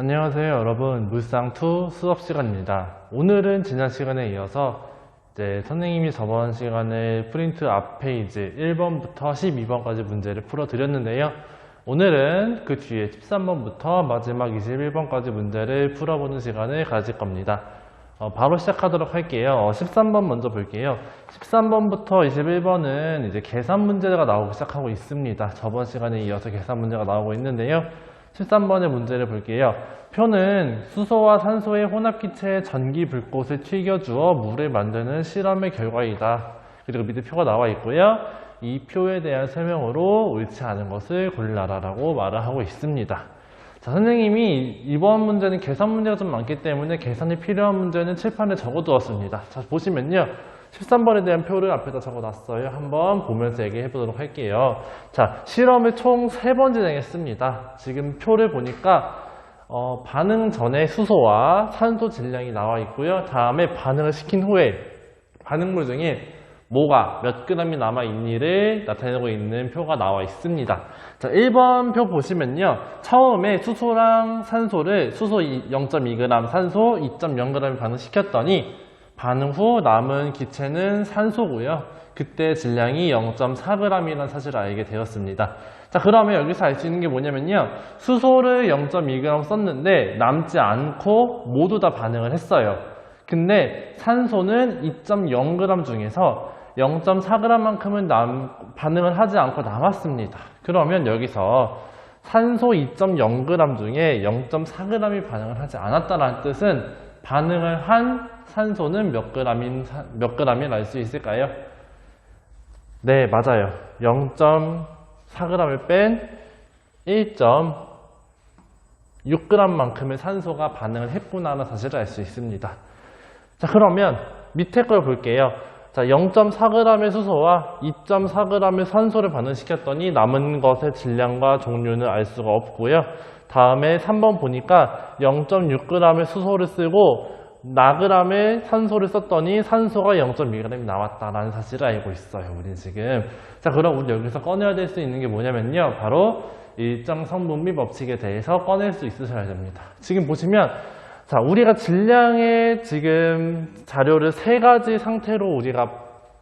안녕하세요 여러분, 물상2 수업 시간입니다. 오늘은 지난 시간에 이어서 선생님이 저번 시간에 프린트 앞 페이지 1번부터 12번까지 문제를 풀어드렸는데요. 오늘은 그 뒤에 13번부터 마지막 21번까지 문제를 풀어보는 시간을 가질 겁니다. 바로 시작하도록 할게요. 13번 먼저 볼게요. 13번부터 21번은 이제 계산 문제가 나오기 시작하고 있습니다. 저번 시간에 이어서 계산 문제가 나오고 있는데요. 13번의 문제를 볼게요. 표는 수소와 산소의 혼합기체에 전기 불꽃을 튀겨주어 물을 만드는 실험의 결과이다. 그리고 밑에 표가 나와 있고요. 이 표에 대한 설명으로 옳지 않은 것을 골라라 라고 말을 하고 있습니다. 자, 선생님이 이번 문제는 계산 문제가 좀 많기 때문에 계산이 필요한 문제는 칠판에 적어두었습니다. 자, 보시면요. 13번에 대한 표를 앞에다 적어놨어요. 한번 보면서 얘기해 보도록 할게요. 자, 실험을 총 3번 진행했습니다. 지금 표를 보니까 반응 전에 수소와 산소 질량이 나와 있고요. 다음에 반응을 시킨 후에 반응물 중에 뭐가 몇 g이 남아있니를 나타내고 있는 표가 나와 있습니다. 자, 1번 표 보시면요. 처음에 수소랑 산소를 수소 0.2g, 산소 2.0g 반응시켰더니 반응 후 남은 기체는 산소고요. 그때 질량이 0.4g이라는 사실을 알게 되었습니다. 자, 그러면 여기서 알 수 있는 게 뭐냐면요. 수소를 0.2g 썼는데 남지 않고 모두 다 반응을 했어요. 근데 산소는 2.0g 중에서 0.4g만큼은 반응을 하지 않고 남았습니다. 그러면 여기서 산소 2.0g 중에 0.4g이 반응을 하지 않았다는 뜻은 반응을 한 산소는 몇 g을 알 수 있을까요? 네, 맞아요. 0.4g을 뺀 1.6g만큼의 산소가 반응을 했구나라는 사실을 알 수 있습니다. 자, 그러면 밑에 걸 볼게요. 자, 0.4g의 수소와 2.4g의 산소를 반응시켰더니 남은 것의 질량과 종류는 알 수가 없고요. 다음에 3번 보니까 0.6g의 수소를 쓰고 나그람의 산소를 썼더니 산소가 0.2g이 나왔다라는 사실을 알고 있어요. 우린 지금. 자, 그럼 우리 여기서 꺼내야 될 수 있는 게 뭐냐면요. 바로 일정 성분비 법칙에 대해서 꺼낼 수 있으셔야 됩니다. 지금 보시면 자, 우리가 질량의 지금 자료를 3가지 상태로 우리가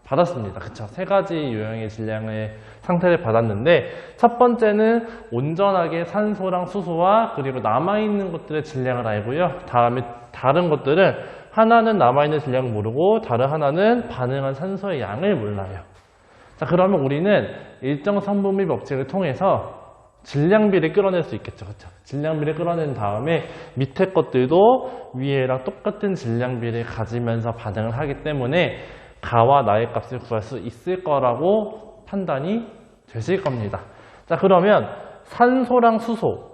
받았습니다. 그쵸? 3가지 유형의 질량의 상태를 받았는데 첫 번째는 온전하게 산소랑 수소와 그리고 남아있는 것들의 질량을 알고요. 다음에 다른 것들은 하나는 남아있는 질량을 모르고 다른 하나는 반응한 산소의 양을 몰라요. 자, 그러면 우리는 일정 성분비 법칙을 통해서 질량비를 끌어낼 수 있겠죠. 그렇죠? 질량비를 끌어낸 다음에 밑에 것들도 위에랑 똑같은 질량비를 가지면서 반응을 하기 때문에 가와 나의 값을 구할 수 있을 거라고 판단이 되실 겁니다. 자, 그러면 산소랑 수소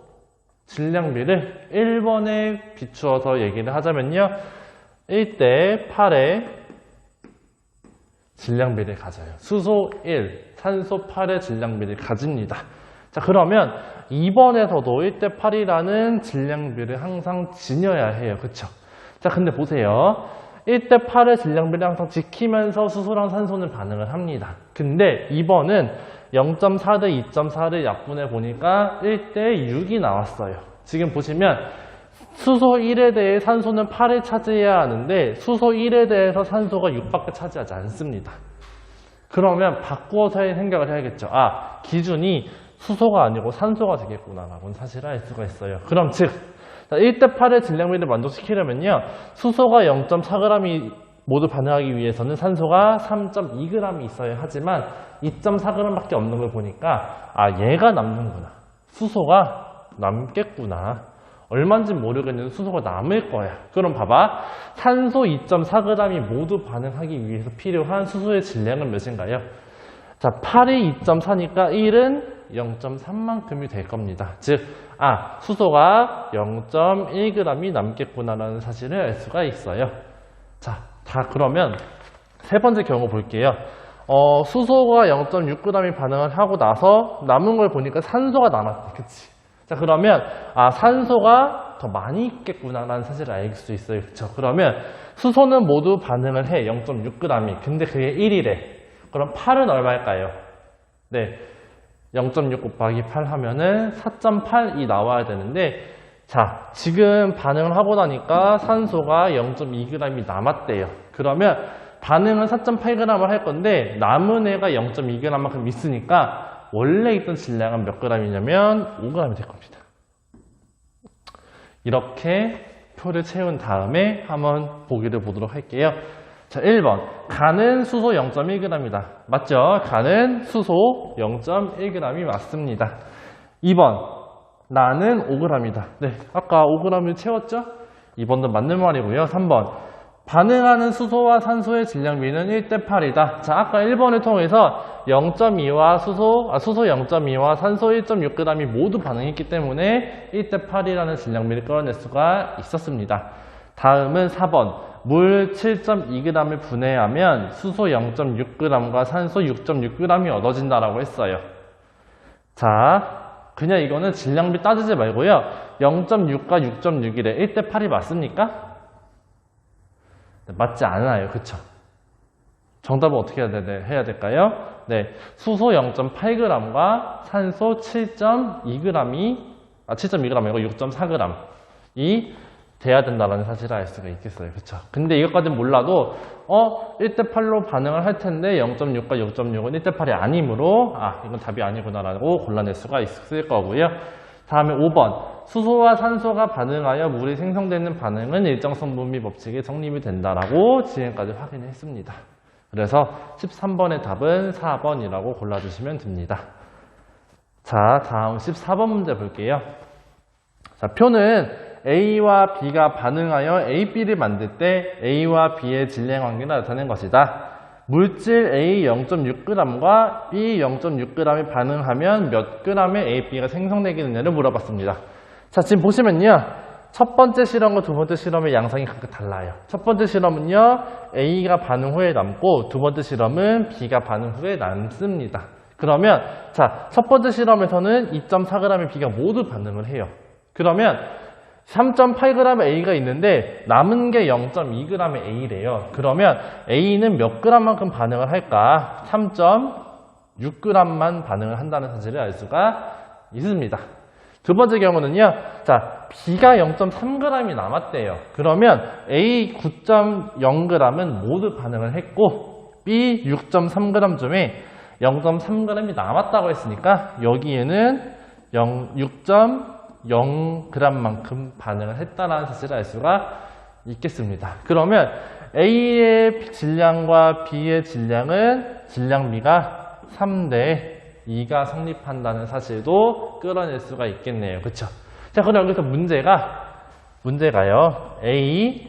질량비를 1번에 비추어서 얘기를 하자면요. 1대 8의 질량비를 가져요. 수소 1, 산소 8의 질량비를 가집니다. 자, 그러면 2번에서도 1대 8이라는 질량비를 항상 지녀야 해요. 그쵸? 자, 근데 보세요. 1대 8의 질량비를 항상 지키면서 수소랑 산소는 반응을 합니다. 근데 2번은 0.4대 2.4를 약분해 보니까 1대 6이 나왔어요. 지금 보시면 수소 1에 대해 산소는 8을 차지해야 하는데 수소 1에 대해서 산소가 6밖에 차지하지 않습니다. 그러면 바꾸어서 생각을 해야겠죠. 아, 기준이 수소가 아니고 산소가 되겠구나라고는 사실을 알 수가 있어요. 그럼 즉 1대 8의 질량비를 만족시키려면요. 수소가 0.4g이 모두 반응하기 위해서는 산소가 3.2g이 있어야 하지만 2.4g밖에 없는 걸 보니까 아, 얘가 남는구나. 수소가 남겠구나. 얼마인지 모르겠는데 수소가 남을 거야. 그럼 봐봐. 산소 2.4g이 모두 반응하기 위해서 필요한 수소의 질량은 몇인가요? 자, 8이 2.4니까 1은 0.3만큼이 될 겁니다. 즉, 아, 수소가 0.1g이 남겠구나라는 사실을 알 수가 있어요. 자, 그러면 세 번째 경우 볼게요. 수소가 0.6g이 반응을 하고 나서 남은 걸 보니까 산소가 남았대. 그치? 자, 그러면, 아, 산소가 더 많이 있겠구나라는 사실을 알 수 있어요. 그쵸? 그러면 수소는 모두 반응을 해. 0.6g이. 근데 그게 1이래. 그럼 8은 얼마일까요? 네. 0.6 곱하기 8 하면은 4.8이 나와야 되는데 자, 지금 반응을 하고 나니까 산소가 0.2g이 남았대요. 그러면 반응은 4.8g을 할 건데 남은 애가 0.2g만큼 있으니까 원래 있던 질량은 몇 g이냐면 5g이 될 겁니다. 이렇게 표를 채운 다음에 한번 보기를 보도록 할게요. 자, 1번. 간은 수소 0.1g이다. 맞죠? 간은 수소 0.1g이 맞습니다. 2번. 나는 5g이다. 네, 아까 5g을 채웠죠? 2번도 맞는 말이고요. 3번. 반응하는 수소와 산소의 질량비는 1대8이다. 자, 아까 1번을 통해서 0.2와 수소 0.2와 산소 1.6g이 모두 반응했기 때문에 1대8이라는 질량비를 끌어낼 수가 있었습니다. 다음은 4번. 물 7.2g을 분해하면 수소 0.6g과 산소 6.6g이 얻어진다라고 했어요. 자, 그냥 이거는 질량비 따지지 말고요. 0.6과 6.6이래. 1대8이 맞습니까? 네, 맞지 않아요. 그쵸? 정답은 어떻게 해야 될까요? 네, 수소 0.8g과 산소 7.2g이 7.2g 아니고 6.4g이 돼야 된다는 사실을 알 수가 있겠어요. 그쵸? 근데 이것까지는 몰라도 1대8로 반응을 할 텐데 0.6과 6.6은 1대8이 아니므로 이건 답이 아니구나라고 골라낼 수가 있을 거고요. 다음에 5번. 수소와 산소가 반응하여 물이 생성되는 반응은 일정성분비 법칙에 성립이 된다라고 지금까지 확인했습니다. 그래서 13번의 답은 4번이라고 골라주시면 됩니다. 자, 다음 14번 문제 볼게요. 자, 표는 A와 B가 반응하여 A, B를 만들 때 A와 B의 질량 관계를 나타낸 것이다. 물질 A 0.6g과 B 0.6g이 반응하면 몇 g의 A, B가 생성되겠느냐를 물어봤습니다. 자, 지금 보시면요. 첫 번째 실험과 두 번째 실험의 양상이 각각 달라요. 첫 번째 실험은요. A가 반응 후에 남고 두 번째 실험은 B가 반응 후에 남습니다. 그러면 자, 첫 번째 실험에서는 2.4g의 B가 모두 반응을 해요. 그러면 3.8g의 A가 있는데 남은 게 0.2g의 A래요. 그러면 A는 몇 g만큼 반응을 할까? 3.6g만 반응을 한다는 사실을 알 수가 있습니다. 두 번째 경우는요. 자, B가 0.3g이 남았대요. 그러면 A 9.0g은 모두 반응을 했고 B 6.3g 중에 0.3g이 남았다고 했으니까 여기에는 6.0g만큼 반응을 했다는 사실을 알 수가 있겠습니다. 그러면 A의 질량과 B의 질량은 질량비가 3대 2가 성립한다는 사실도 끌어낼 수가 있겠네요. 그쵸? 자, 그럼 여기서 문제가요. A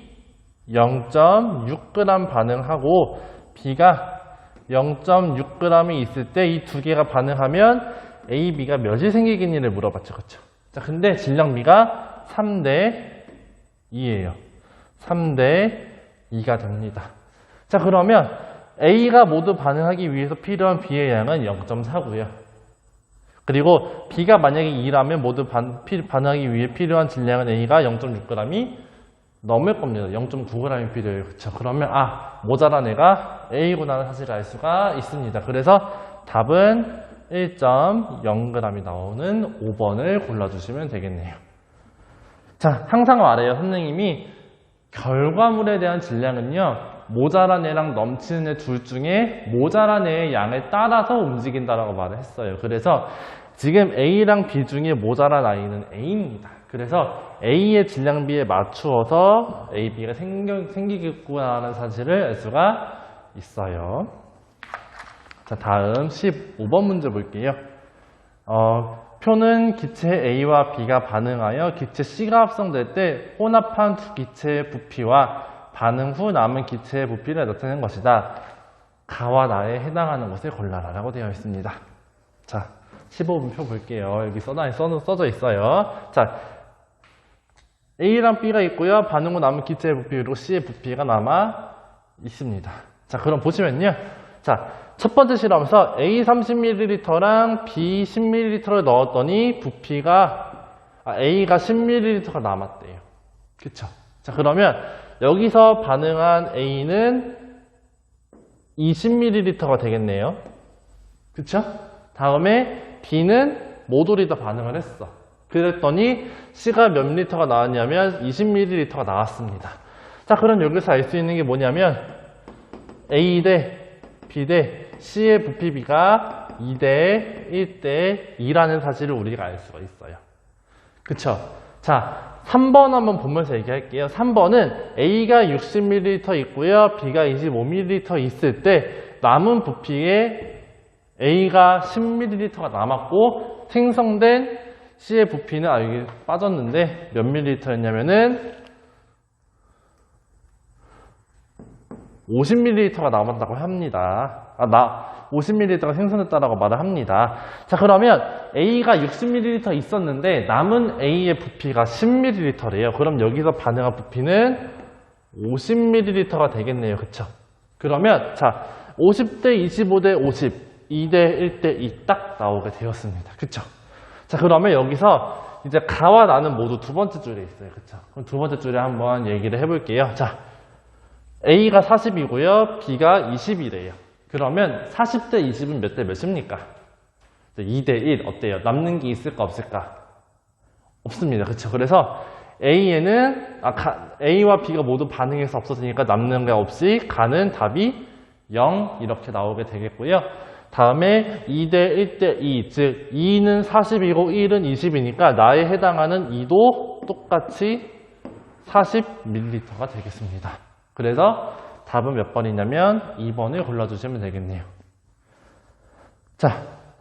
0.6g 반응하고 B가 0.6g이 있을 때 이 두 개가 반응하면 A, B가 몇이 생기겠니를 물어봤죠. 그쵸? 자, 근데 질량비가 3대 2예요. 3대 2가 됩니다. 자, 그러면 A가 모두 반응하기 위해서 필요한 B의 양은 0.4고요. 그리고 B가 만약에 2라면 모두 반응하기 위해 필요한 질량은 A가 0.6g이 넘을 겁니다. 0.9g이 필요해요. 그쵸? 그러면 모자란 애가 A구나라는 사실을 알 수가 있습니다. 그래서 답은 1.0g이 나오는 5번을 골라주시면 되겠네요. 자, 항상 말해요. 선생님이 결과물에 대한 질량은요. 모자란 애랑 넘치는 애 둘 중에 모자란 애의 양에 따라서 움직인다라고 말을 했어요. 그래서 지금 A랑 B 중에 모자란 아이는 A입니다. 그래서 A의 질량비에 맞추어서 A, B가 생기겠구나라는 사실을 알 수가 있어요. 자, 다음 15번 문제 볼게요. 표는 기체 A와 B가 반응하여 기체 C가 합성될 때 혼합한 두 기체의 부피와 반응 후 남은 기체의 부피를 나타내는 것이다. 가와 나에 해당하는 것을 골라라 라고 되어 있습니다. 자, 15번 표 볼게요. 여기 써져 있어요. 자, A랑 B가 있고요. 반응 후 남은 기체의 부피로 C의 부피가 남아 있습니다. 자, 그럼 보시면요. 자, 첫 번째 실험에서 A 30ml랑 B 10ml를 넣었더니 부피가 A가 10ml가 남았대요. 그쵸? 자, 그러면 여기서 반응한 A는 20ml가 되겠네요. 그쵸? 다음에 B는 모돌이 더 반응을 했어. 그랬더니 C가 몇 리터가 나왔냐면 20ml가 나왔습니다. 자, 그럼 여기서 알 수 있는 게 뭐냐면 A 대 B 대 C의 부피비가 2대 1대 2라는 사실을 우리가 알 수가 있어요. 그쵸? 자, 3번 한번 보면서 얘기할게요. 3번은 A가 60ml 있고요. B가 25ml 있을 때 남은 부피에 A가 10ml가 남았고 생성된 C의 부피는 여기 빠졌는데 몇 ml였냐면은 50ml가 남았다고 합니다. 50ml가 생성됐다고 말을 합니다. 자, 그러면 A가 60ml 있었는데 남은 A의 부피가 10ml래요. 그럼 여기서 반응한 부피는 50ml가 되겠네요. 그쵸? 그러면 자, 50대 25대 50, 2대 1대 2 딱 나오게 되었습니다. 그쵸? 자, 그러면 여기서 이제 가와 나는 모두 두 번째 줄에 있어요. 그쵸? 그럼 두 번째 줄에 한번 얘기를 해볼게요. 자, A가 40이고요. B가 20이래요. 그러면 40대 20은 몇 대 몇입니까? 2대 1 어때요? 남는 게 있을까 없을까? 없습니다. 그쵸? 그래서 A에는 A와 B가 모두 반응해서 없어지니까 남는 게 없이 가는 답이 0 이렇게 나오게 되겠고요. 다음에 2대 1대 2, 즉 2는 40이고 1은 20이니까 나에 해당하는 2도 똑같이 40ml가 되겠습니다. 그래서 답은 몇 번이냐면 2번을 골라주시면 되겠네요. 자,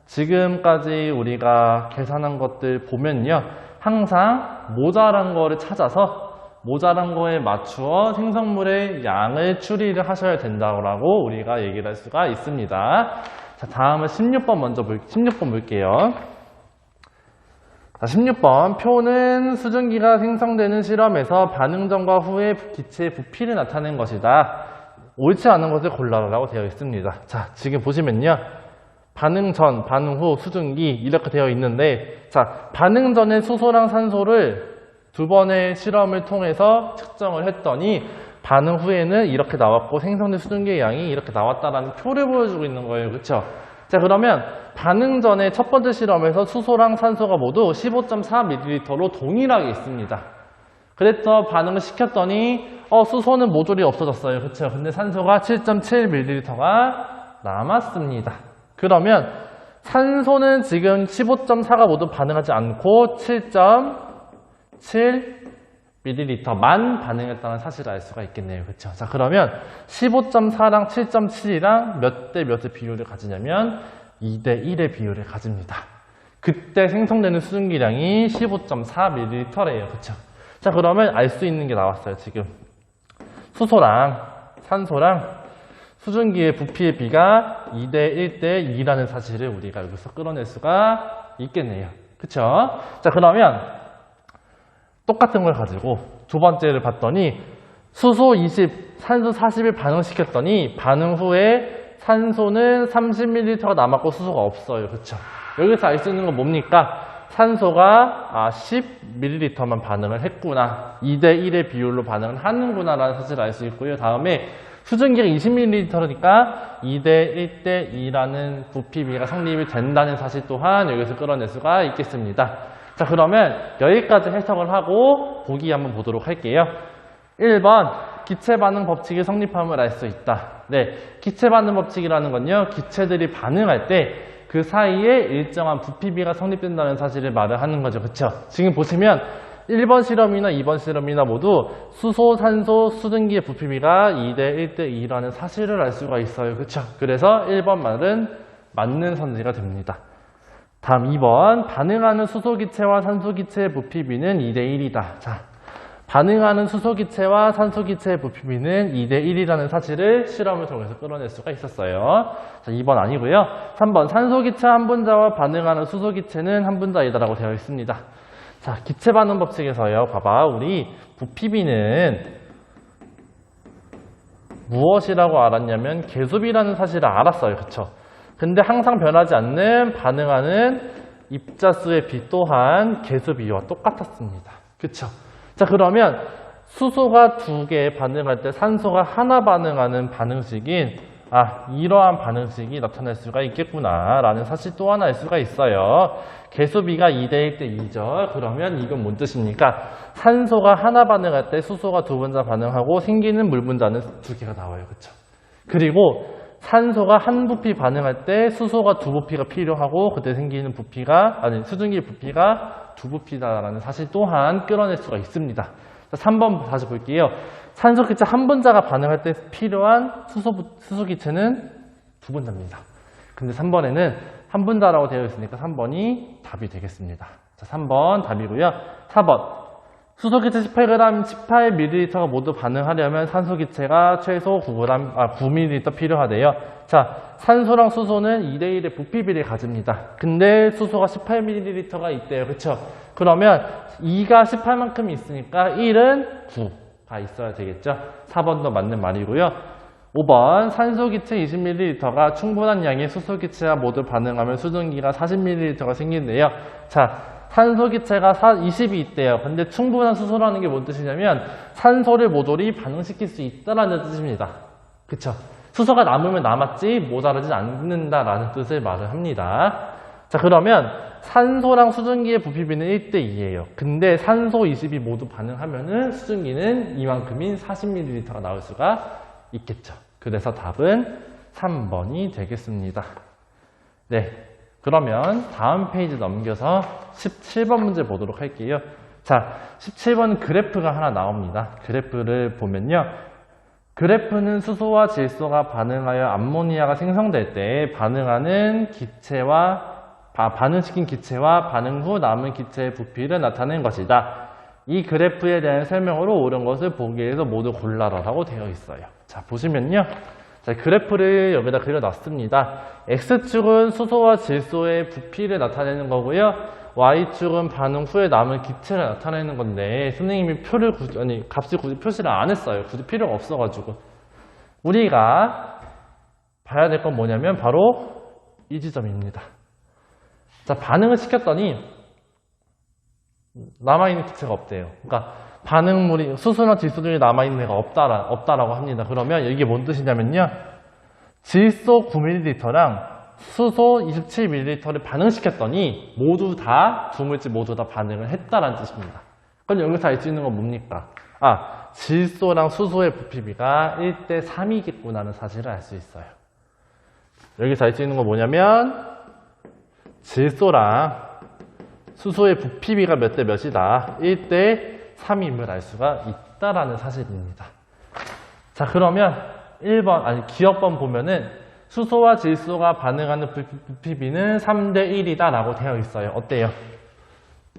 지금까지 우리가 계산한 것들 보면요. 항상 모자란 거를 찾아서 모자란 거에 맞추어 생성물의 양을 추리를 하셔야 된다고 우리가 얘기를 할 수가 있습니다. 자, 다음은 16번 볼게요. 자, 16번 표는 수증기가 생성되는 실험에서 반응 전과 후의 기체의 부피를 나타낸 것이다. 옳지 않은 것을 골라라라고 되어 있습니다. 자, 지금 보시면요. 반응 전, 반응 후, 수증기 이렇게 되어 있는데 자, 반응 전에 수소랑 산소를 두 번의 실험을 통해서 측정을 했더니 반응 후에는 이렇게 나왔고 생성된 수증기의 양이 이렇게 나왔다라는 표를 보여주고 있는 거예요. 그렇죠? 자, 그러면 반응 전에 첫 번째 실험에서 수소랑 산소가 모두 15.4ml로 동일하게 있습니다. 그래서 반응을 시켰더니 수소는 모조리 없어졌어요. 그렇죠? 근데 산소가 7.7ml가 남았습니다. 그러면 산소는 지금 15.4가 모두 반응하지 않고 7.7ml만 반응했다는 사실을 알 수가 있겠네요. 그렇죠? 자, 그러면 15.4랑 7.7이랑 몇 대 몇의 비율을 가지냐면 2대 1의 비율을 가집니다. 그때 생성되는 수증기량이 15.4ml래요. 그렇죠? 자, 그러면 알 수 있는 게 나왔어요. 지금 수소랑 산소랑 수증기의 부피의 비가 2대 1대 2라는 사실을 우리가 여기서 끌어낼 수가 있겠네요. 그쵸? 자, 그러면 똑같은 걸 가지고 두 번째를 봤더니 수소 20, 산소 40을 반응시켰더니 반응 후에 산소는 30ml가 남았고 수소가 없어요. 그쵸? 여기서 알 수 있는 건 뭡니까? 산소가 10ml만 반응을 했구나. 2대 1의 비율로 반응을 하는구나 라는 사실을 알 수 있고요. 다음에 수증기가 20ml니까 2대 1대 2라는 부피비가 성립이 된다는 사실 또한 여기서 끌어낼 수가 있겠습니다. 자, 그러면 여기까지 해석을 하고 보기 한번 보도록 할게요. 1번 기체 반응 법칙이 성립함을 알 수 있다. 네, 기체 반응 법칙이라는 건요. 기체들이 반응할 때 그 사이에 일정한 부피비가 성립된다는 사실을 말을 하는 거죠. 그쵸? 지금 보시면 1번 실험이나 2번 실험이나 모두 수소, 산소, 수증기의 부피비가 2대 1대 2라는 사실을 알 수가 있어요. 그쵸? 그래서 1번 말은 맞는 선지가 됩니다. 다음 2번 반응하는 수소기체와 산소기체의 부피비는 2대 1이다. 자, 반응하는 수소기체와 산소기체의 부피비는 2대 1이라는 사실을 실험을 통해서 끌어낼 수가 있었어요. 자, 2번 아니고요. 3번 산소기체 한 분자와 반응하는 수소기체는 한 분자이다 라고 되어 있습니다. 자, 기체 반응 법칙에서요. 봐봐. 우리 부피비는 무엇이라고 알았냐면 계수비라는 사실을 알았어요. 그쵸? 근데 항상 변하지 않는 반응하는 입자수의 비 또한 계수비와 똑같았습니다. 그쵸? 자, 그러면 수소가 2개 반응할 때 산소가 하나 반응하는 반응식인 이러한 반응식이 나타날 수가 있겠구나 라는 사실 또 하나 알 수가 있어요. 개수비가 2대 1대 2죠. 그러면 이건 뭔 뜻입니까? 산소가 하나 반응할 때 수소가 두 분자 반응하고 생기는 물 분자는 두 개가 나와요. 그쵸? 그리고 산소가 한 부피 반응할 때 수소가 두 부피가 필요하고 그때 생기는 수증기 부피가 두 부피다라는 사실 또한 끌어낼 수가 있습니다. 자, 3번 다시 볼게요. 산소 기체 한 분자가 반응할 때 필요한 수소 기체는 두 분자입니다. 근데 3번에는 한 분자라고 되어 있으니까 3번이 답이 되겠습니다. 자, 3번 답이고요. 4번. 수소 기체 18g, 18ml가 모두 반응하려면 산소 기체가 최소 9ml 필요하대요. 자, 산소랑 수소는 2대 1의 부피비를 가집니다. 근데 수소가 18ml가 있대요. 그쵸? 그러면 2가 18만큼 있으니까 1은 9가 있어야 되겠죠? 4번도 맞는 말이고요. 5번 산소 기체 20ml가 충분한 양의 수소 기체와 모두 반응하면 수증기가 40ml가 생긴대요. 자, 산소 기체가 20이 있대요. 근데 충분한 수소라는 게 뭔 뜻이냐면 산소를 모조리 반응시킬 수 있다라는 뜻입니다. 그쵸? 수소가 남으면 남았지 모자라지 않는다라는 뜻을 말을 합니다. 자, 그러면 산소랑 수증기의 부피비는 1대 2예요. 근데 산소 20이 모두 반응하면은 수증기는 이만큼인 40ml가 나올 수가 있겠죠. 그래서 답은 3번이 되겠습니다. 네. 그러면 다음 페이지 넘겨서 17번 문제 보도록 할게요. 자, 17번은 그래프가 하나 나옵니다. 그래프를 보면요. 그래프는 수소와 질소가 반응하여 암모니아가 생성될 때 반응시킨 기체와 반응 후 남은 기체의 부피를 나타낸 것이다. 이 그래프에 대한 설명으로 옳은 것을 보기 위해서 모두 골라라라고 되어 있어요. 자, 보시면요. 자, 그래프를 여기다 그려놨습니다. X축은 수소와 질소의 부피를 나타내는 거고요. Y축은 반응 후에 남은 기체를 나타내는 건데 선생님이 값을 굳이 표시를 안 했어요. 굳이 필요가 없어가지고. 우리가 봐야 될 건 뭐냐면 바로 이 지점입니다. 자, 반응을 시켰더니 남아있는 기체가 없대요. 그러니까 반응물이 수소나 질소 중에 남아있는 애가 없다라고 합니다. 그러면 이게 뭔 뜻이냐면요. 질소 9ml랑 수소 27ml를 반응시켰더니 두물질 모두 다 반응을 했다라는 뜻입니다. 그럼 여기서 알 수 있는 건 뭡니까? 질소랑 수소의 부피비가 1대 3이겠구나는 사실을 알 수 있어요. 여기서 알 수 있는 건 뭐냐면 질소랑 수소의 부피비가 몇 대 몇이다. 1대 3임을 알 수가 있다라는 사실입니다. 자, 그러면 기억번 보면은 수소와 질소가 반응하는 부피비는 3대 1이다 라고 되어 있어요. 어때요?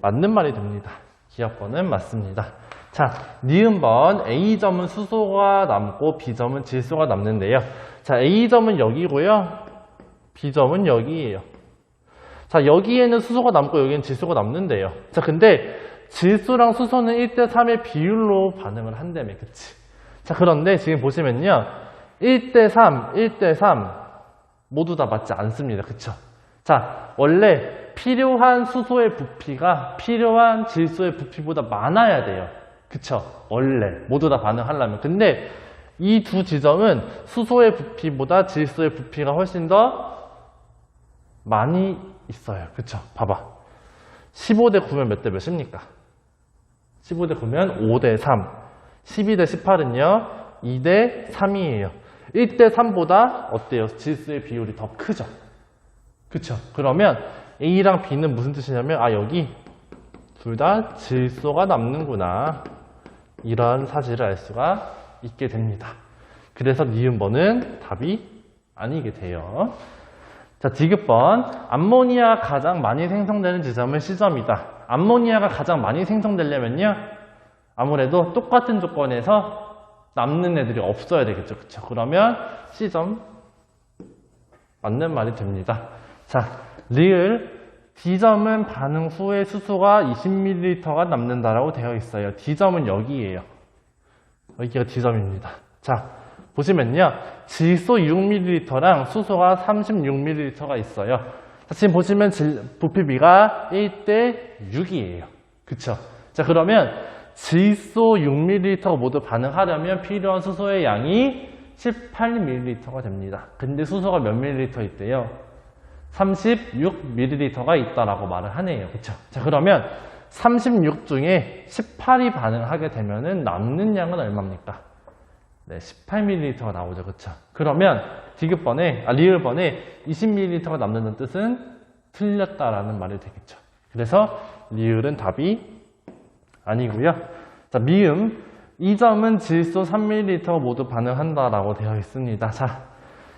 맞는 말이 됩니다. 기억번은 맞습니다. 자, 니은번 A점은 수소가 남고 B점은 질소가 남는데요. 자, A점은 여기고요. B점은 여기예요. 자, 여기에는 수소가 남고 여기는 질소가 남는데요. 자, 근데 질소랑 수소는 1대 3의 비율로 반응을 한다며, 그치? 자, 그런데 지금 보시면요. 1대 3, 1대 3 모두 다 맞지 않습니다. 그쵸? 자, 원래 필요한 수소의 부피가 필요한 질소의 부피보다 많아야 돼요. 그쵸? 원래 모두 다 반응하려면. 근데 이 두 지점은 수소의 부피보다 질소의 부피가 훨씬 더 많이 있어요. 그쵸? 봐봐. 15대 9면 몇 대 몇입니까? 15대 9면 5대 3. 12대 18은요, 2대 3이에요. 1대 3보다 어때요? 질소의 비율이 더 크죠? 그쵸? 그러면 A랑 B는 무슨 뜻이냐면, 여기 둘 다 질소가 남는구나. 이런 사실을 알 수가 있게 됩니다. 그래서 니은번은 답이 아니게 돼요. 자, 디귿번. 암모니아가 가장 많이 생성되는 지점은 C점이다. 암모니아가 가장 많이 생성되려면요, 아무래도 똑같은 조건에서 남는 애들이 없어야 되겠죠. 그쵸? 그러면 C점 맞는 말이 됩니다. 자, 리을 D점은 반응 후에 수소가 20ml가 남는다라고 되어 있어요. D점은 여기예요. 여기가 D점입니다. 자, 보시면요. 질소 6ml랑 수소가 36ml가 있어요. 자, 지금 보시면 부피비가 1대 6이에요. 그쵸? 자, 그러면 질소 6ml가 모두 반응하려면 필요한 수소의 양이 18ml가 됩니다. 근데 수소가 몇 ml 있대요? 36ml가 있다라고 말을 하네요. 그쵸? 자, 그러면 36 중에 18이 반응하게 되면은 남는 양은 얼마입니까? 네, 18ml가 나오죠. 그쵸? 그러면 리을번에 20ml가 남는다는 뜻은 틀렸다라는 말이 되겠죠. 그래서 리을은 답이 아니고요. 자, 미음. 이 점은 질소 3ml 모두 반응한다라고 되어 있습니다. 자,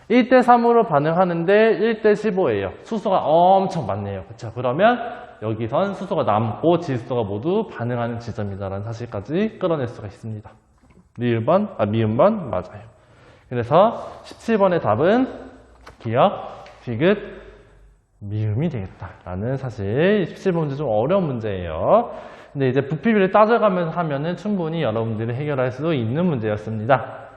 1대3으로 반응하는데 1대15예요. 수소가 엄청 많네요. 그쵸? 그러면 여기선 수소가 남고 질소가 모두 반응하는 지점이다라는 사실까지 끌어낼 수가 있습니다. 미음번 맞아요. 그래서 17번의 답은 기억, 디귿, 미음이 되겠다라는 사실. 17번 문제 좀 어려운 문제예요. 근데 이제 부피비를 따져가면서 하면은 충분히 여러분들이 해결할 수 있는 문제였습니다.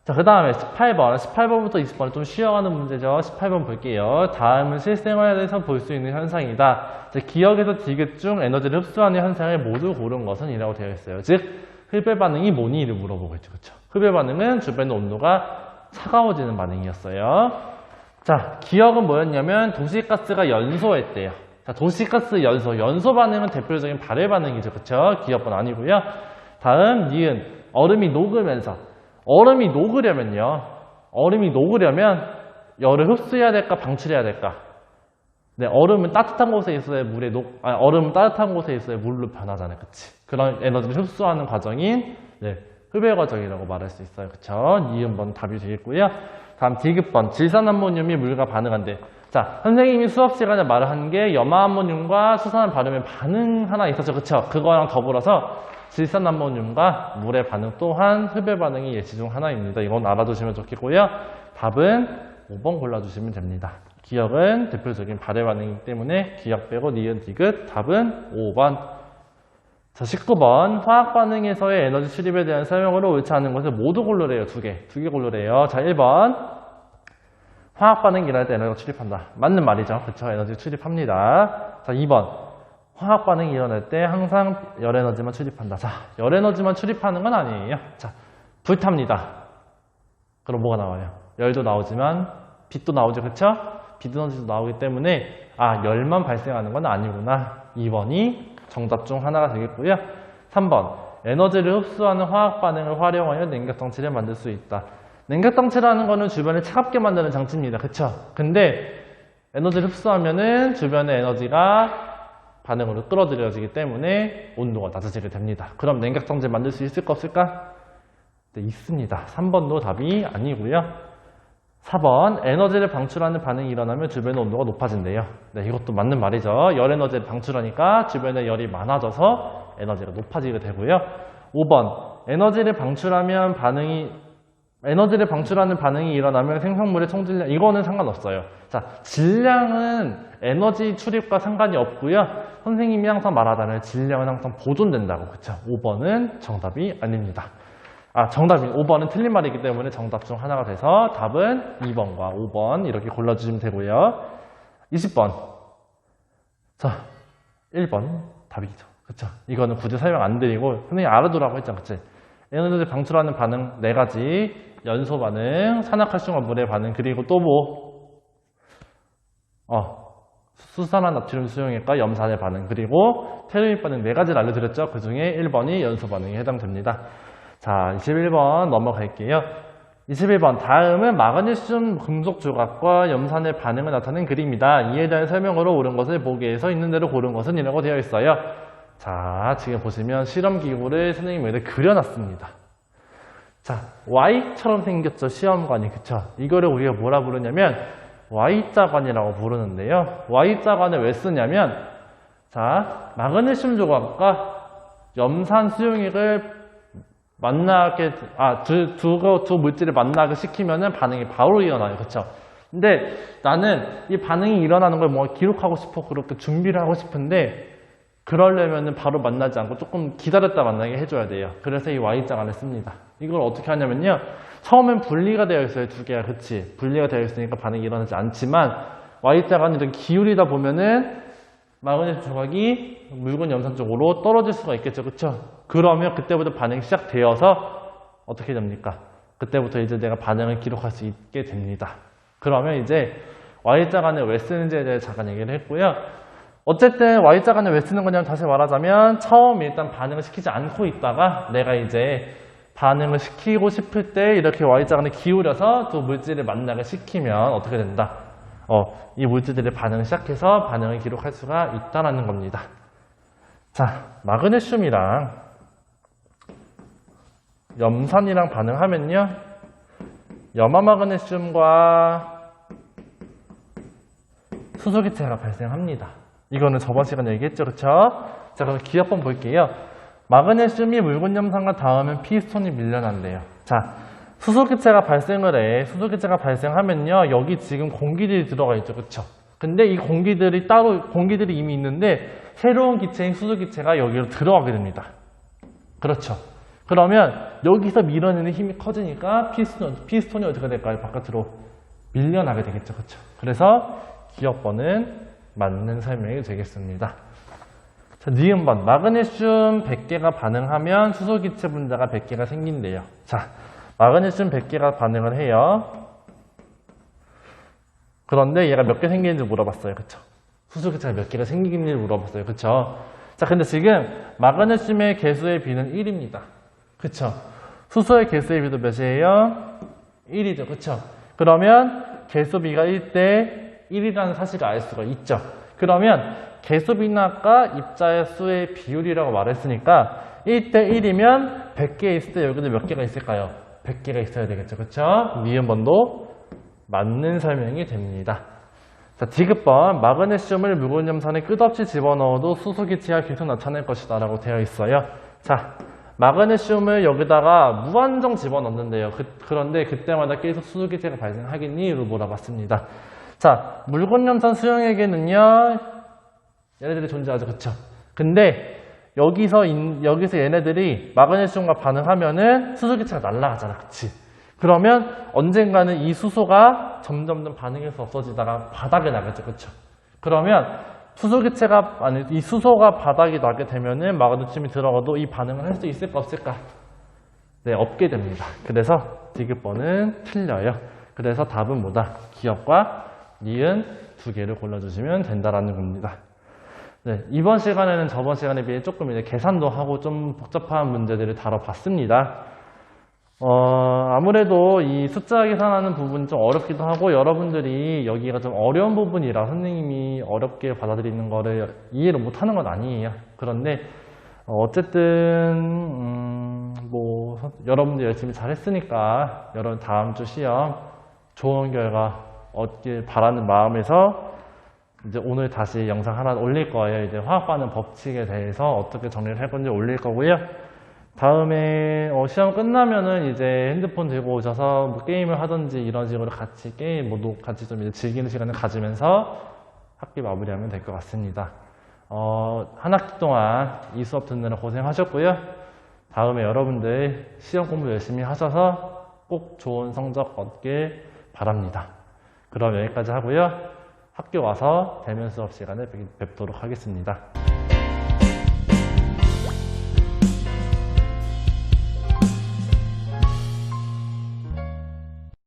자, 그 다음에 18번부터 20번은 좀 쉬어가는 문제죠. 18번 볼게요. 다음은 실생활에서 볼 수 있는 현상이다. 자, 기억에서 디귿 중 에너지를 흡수하는 현상을 모두 고른 것은 이라고 되어 있어요. 즉, 흡열 반응이 뭐니를 물어보고 있죠. 그쵸? 흡열 반응은 주변의 온도가 차가워지는 반응이었어요. 자, 기억은 뭐였냐면 도시가스가 연소했대요. 자, 도시가스 연소 반응은 대표적인 발열 반응이죠. 그쵸? 기억은 아니고요. 다음, 니은. 얼음이 녹으려면 열을 흡수해야 될까, 방출해야 될까? 네, 얼음은 따뜻한 곳에 있어야 얼음은 따뜻한 곳에 있어야 물로 변하잖아요. 그치? 그런 에너지를 흡수하는 과정인, 네, 흡열 과정이라고 말할 수 있어요. 그쵸? 니은번 답이 되겠고요. 다음 디귿번. 질산암모늄이 물과 반응한대. 자, 선생님이 수업 시간에 말을 한 게 염화암모늄과 수산암 바르면 반응 하나 있었죠. 그쵸? 그거랑 더불어서 질산암모늄과 물의 반응 또한 흡열 반응이 예시 중 하나입니다. 이건 알아두시면 좋겠고요. 답은 5번 골라주시면 됩니다. 기억은 대표적인 발열 반응이기 때문에 기억 빼고 니은 디귿. 답은 5번. 자, 19번. 화학 반응에서의 에너지 출입에 대한 설명으로 옳지 않은 것을 모두 고르래요. 두 개 고르래요. 자, 1번. 화학 반응이 일어날 때 에너지가 출입한다. 맞는 말이죠. 그렇죠? 에너지 출입합니다. 자, 2번. 화학 반응이 일어날 때 항상 열 에너지만 출입한다. 자, 열 에너지만 출입하는 건 아니에요. 자, 불탑니다. 그럼 뭐가 나와요? 열도 나오지만 빛도 나오죠. 그쵸? 빛 에너지도 나오기 때문에 열만 발생하는 건 아니구나. 2번이 정답 중 하나가 되겠고요. 3번. 에너지를 흡수하는 화학 반응을 활용하여 냉각장치를 만들 수 있다. 냉각장치라는 거는 주변을 차갑게 만드는 장치입니다. 그쵸? 근데 에너지를 흡수하면은 주변의 에너지가 반응으로 끌어들여지기 때문에 온도가 낮아지게 됩니다. 그럼 냉각장치 만들 수 있을까 없을까? 네, 있습니다. 3번도 답이 아니고요. 4번. 에너지를 방출하는 반응이 일어나면 주변의 온도가 높아진대요. 네, 이것도 맞는 말이죠. 열 에너지를 방출하니까 주변에 열이 많아져서 에너지가 높아지게 되고요. 5번. 에너지를 방출하는 반응이 일어나면 생성물의 총질량, 이거는 상관없어요. 자, 질량은 에너지 출입과 상관이 없고요. 선생님이 항상 말하잖아요. 질량은 항상 보존된다고. 그쵸? 5번은 정답이 아닙니다. 5번은 틀린 말이기 때문에 정답 중 하나가 돼서 답은 2번과 5번 이렇게 골라주시면 되고요. 20번. 자, 1번 답이죠. 그쵸? 이거는 굳이 설명 안 드리고 선생님 알아두라고 했잖아. 그치? 에너지를 방출하는 반응 4가지. 연소 반응, 산화칼슘과 물의 반응, 그리고 또 수산화 나트륨 수용액과 염산의 반응, 그리고 테르믹 반응 4가지를 알려드렸죠. 그 중에 1번이 연소 반응에 해당됩니다. 자, 21번 넘어갈게요. 21번. 다음은 마그네슘 금속 조각과 염산의 반응을 나타낸 그림이다. 이에 대한 설명으로 옳은 것을 보기에서 있는 대로 고른 것은 이라고 되어 있어요. 자, 지금 보시면 실험기구를 선생님이 여기다 그려놨습니다. 자, Y처럼 생겼죠. 시험관이. 그쵸? 이거를 우리가 뭐라 부르냐면 Y자관이라고 부르는데요. Y자관을 왜 쓰냐면, 자, 마그네슘 조각과 염산 수용액을 두 물질을 만나게 시키면은 반응이 바로 일어나요. 그쵸? 근데 나는 이 반응이 일어나는 걸 뭐 기록하고 싶어. 그렇게 준비를 하고 싶은데, 그러려면은 바로 만나지 않고 조금 기다렸다 만나게 해줘야 돼요. 그래서 이 Y자관을 씁니다. 이걸 어떻게 하냐면요. 처음엔 분리가 되어 있어요. 두 개가. 그치? 분리가 되어 있으니까 반응이 일어나지 않지만 Y자관이 이렇게 기울이다 보면은 마그네슘 조각이 묽은 염산 쪽으로 떨어질 수가 있겠죠. 그쵸? 그러면 그때부터 반응이 시작되어서 어떻게 됩니까? 그때부터 이제 내가 반응을 기록할 수 있게 됩니다. 그러면 이제 Y자간을 왜 쓰는지에 대해 잠깐 얘기를 했고요. 어쨌든 Y자간을 왜 쓰는 거냐면 다시 말하자면 처음 일단 반응을 시키지 않고 있다가 내가 이제 반응을 시키고 싶을 때 이렇게 Y자간을 기울여서 두 물질을 만나게 시키면 어떻게 된다? 이 물질들이 반응을 시작해서 반응을 기록할 수가 있다는 겁니다. 자, 마그네슘이랑 염산이랑 반응하면요. 염화마그네슘과 수소기체가 발생합니다. 이거는 저번 시간에 얘기했죠, 그렇죠? 자, 그럼 기억번 볼게요. 마그네슘이 묽은 염산과 닿으면 피스톤이 밀려난대요. 자, 수소기체가 발생을 해. 수소기체가 발생하면요, 여기 지금 공기들이 들어가 있죠, 그렇죠? 근데 이 공기들이 이미 있는데 새로운 기체인 수소기체가 여기로 들어가게 됩니다. 그렇죠? 그러면 여기서 밀어내는 힘이 커지니까 피스톤이 어떻게 될까요? 바깥으로 밀려나게 되겠죠, 그렇죠? 그래서 기억번은 맞는 설명이 되겠습니다. 자, 니은번. 마그네슘 100개가 반응하면 수소기체 분자가 100개가 생긴대요. 자, 마그네슘 100개가 반응을 해요. 그런데 얘가 몇 개 생기는지 물어봤어요. 그쵸? 수소기체가 몇 개가 생기는지 물어봤어요. 그쵸? 자, 근데 지금 마그네슘의 개수의 비는 1입니다. 그쵸? 수소의 개수의 비도 몇이에요? 1이죠. 그쵸? 그러면 개수비가 1대 1이라는 사실을 알 수가 있죠. 그러면 개수비는 아까 입자의 수의 비율이라고 말했으니까 1대 1이면 100개 있을 때 여기도 몇 개가 있을까요? 100개가 있어야 되겠죠. 그쵸? 니은번도 맞는 설명이 됩니다. 자, 디귿번. 마그네슘을 묽은 염산에 끝없이 집어넣어도 수소기체가 계속 나타날 것이다 라고 되어 있어요. 자, 마그네슘을 여기다가 무한정 집어넣는데요. 그런데 그때마다 계속 수소기체가 발생하겠니? 를 물어봤습니다. 자, 묽은 염산 수용액에는요, 얘네들이 존재하죠. 그쵸? 근데 여기서 얘네들이 마그네슘과 반응하면은 수소기체가 날아가잖아. 그치? 그러면 언젠가는 이 수소가 점점 반응해서 없어지다가 바닥에 나겠죠. 그쵸? 그러면 이 수소가 바닥에 나게 되면은 마그네슘이 들어가도 이 반응을 할 수 있을까 없을까? 네, 없게 됩니다. 그래서 디귿번은 틀려요. 그래서 답은 뭐다? 기억과 니은 두 개를 골라주시면 된다라는 겁니다. 네, 이번 시간에는 저번 시간에 비해 조금 이제 계산도 하고 좀 복잡한 문제들을 다뤄봤습니다. 아무래도 이 숫자 계산하는 부분이 좀 어렵기도 하고 여러분들이 여기가 좀 어려운 부분이라 선생님이 어렵게 받아들이는 거를 이해를 못하는 건 아니에요. 그런데 어쨌든 여러분들 열심히 잘했으니까 여러분 다음 주 시험 좋은 결과 얻길 바라는 마음에서 이제 오늘 다시 영상 하나 올릴 거예요. 이제 화학 반응 법칙에 대해서 어떻게 정리를 할 건지 올릴 거고요. 다음에 시험 끝나면은 이제 핸드폰 들고 오셔서 뭐 게임을 하든지 이런 식으로 같이 같이 좀 이제 즐기는 시간을 가지면서 학기 마무리하면 될 것 같습니다. 한 학기 동안 이 수업 듣느라 고생하셨고요. 다음에 여러분들 시험 공부 열심히 하셔서 꼭 좋은 성적 얻길 바랍니다. 그럼 여기까지 하고요. 학교 와서 대면 수업 시간에 뵙도록 하겠습니다.